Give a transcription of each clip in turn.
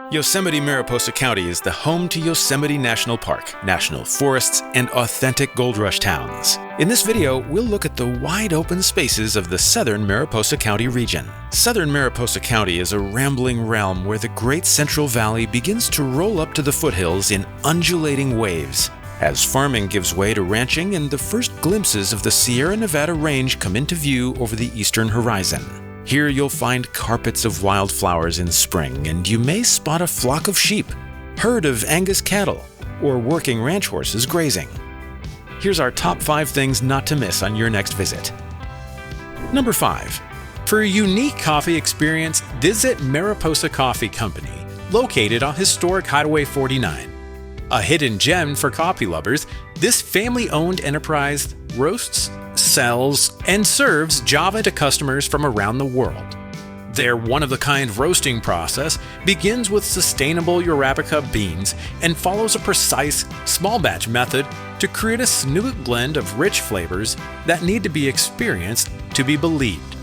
Yosemite Mariposa County is the home to Yosemite National Park, national forests, and authentic gold rush towns. In this video, we'll look at the wide open spaces of the Southern Mariposa County region. Southern Mariposa County is a rambling realm where the Great Central Valley begins to roll up to the foothills in undulating waves, as farming gives way to ranching and the first glimpses of the Sierra Nevada range come into view over the eastern horizon. Here you'll find carpets of wildflowers in spring, and you may spot a flock of sheep, herd of Angus cattle, or working ranch horses grazing. Here's our top 5 things not to miss on your next visit. Number 5. For a unique coffee experience, visit Mariposa Coffee Company, located on historic Highway 49. A hidden gem for coffee lovers, this family-owned enterprise roasts, sells, and serves Java to customers from around the world. Their one-of-a-kind roasting process begins with sustainable Arabica beans and follows a precise, small-batch method to create a smooth blend of rich flavors that need to be experienced to be believed.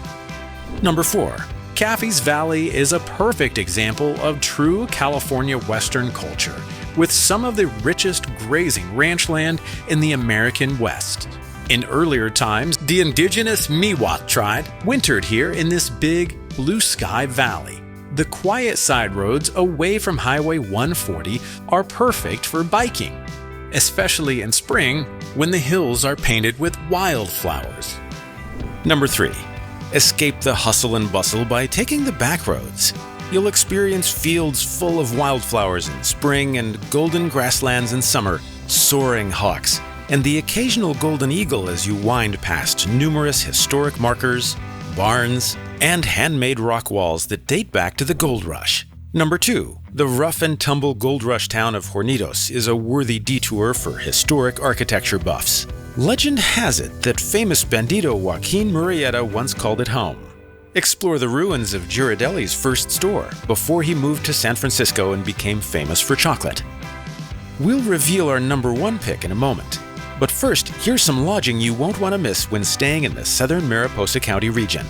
Number 4. Caffey's Valley is a perfect example of true California Western culture, with some of the richest grazing ranch land in the American West. In earlier times, the indigenous Miwok tribe wintered here in this big, blue sky valley. The quiet side roads away from Highway 140 are perfect for biking, especially in spring when the hills are painted with wildflowers. Number 3. Escape the hustle and bustle by taking the back roads. You'll experience fields full of wildflowers in spring and golden grasslands in summer, soaring hawks, and the occasional golden eagle as you wind past numerous historic markers, barns, and handmade rock walls that date back to the gold rush. Number 2. The rough and tumble gold rush town of Hornitos is a worthy detour for historic architecture buffs. Legend has it that famous bandito Joaquin Murrieta once called it home. Explore the ruins of Ghirardelli's first store before he moved to San Francisco and became famous for chocolate. We'll reveal our number 1 pick in a moment. But first, here's some lodging you won't want to miss when staying in the Southern Mariposa County region.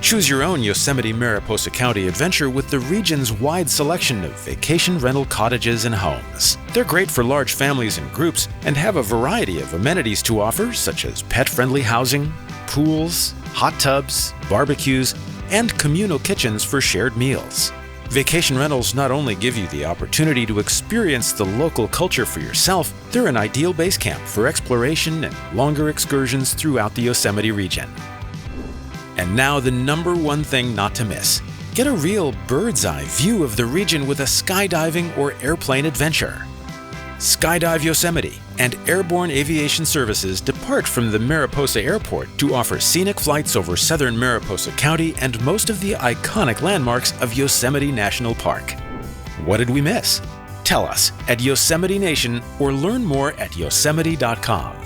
Choose your own Yosemite Mariposa County adventure with the region's wide selection of vacation rental cottages and homes. They're great for large families and groups and have a variety of amenities to offer, such as pet-friendly housing, pools, hot tubs, barbecues, and communal kitchens for shared meals. Vacation rentals not only give you the opportunity to experience the local culture for yourself, they're an ideal base camp for exploration and longer excursions throughout the Yosemite region. And now the number 1 thing not to miss. Get a real bird's-eye view of the region with a skydiving or airplane adventure. Skydive Yosemite and Airborne Aviation Services depart from the Mariposa Airport to offer scenic flights over Southern Mariposa County and most of the iconic landmarks of Yosemite National Park. What did we miss? Tell us at Yosemite Nation or learn more at yosemite.com.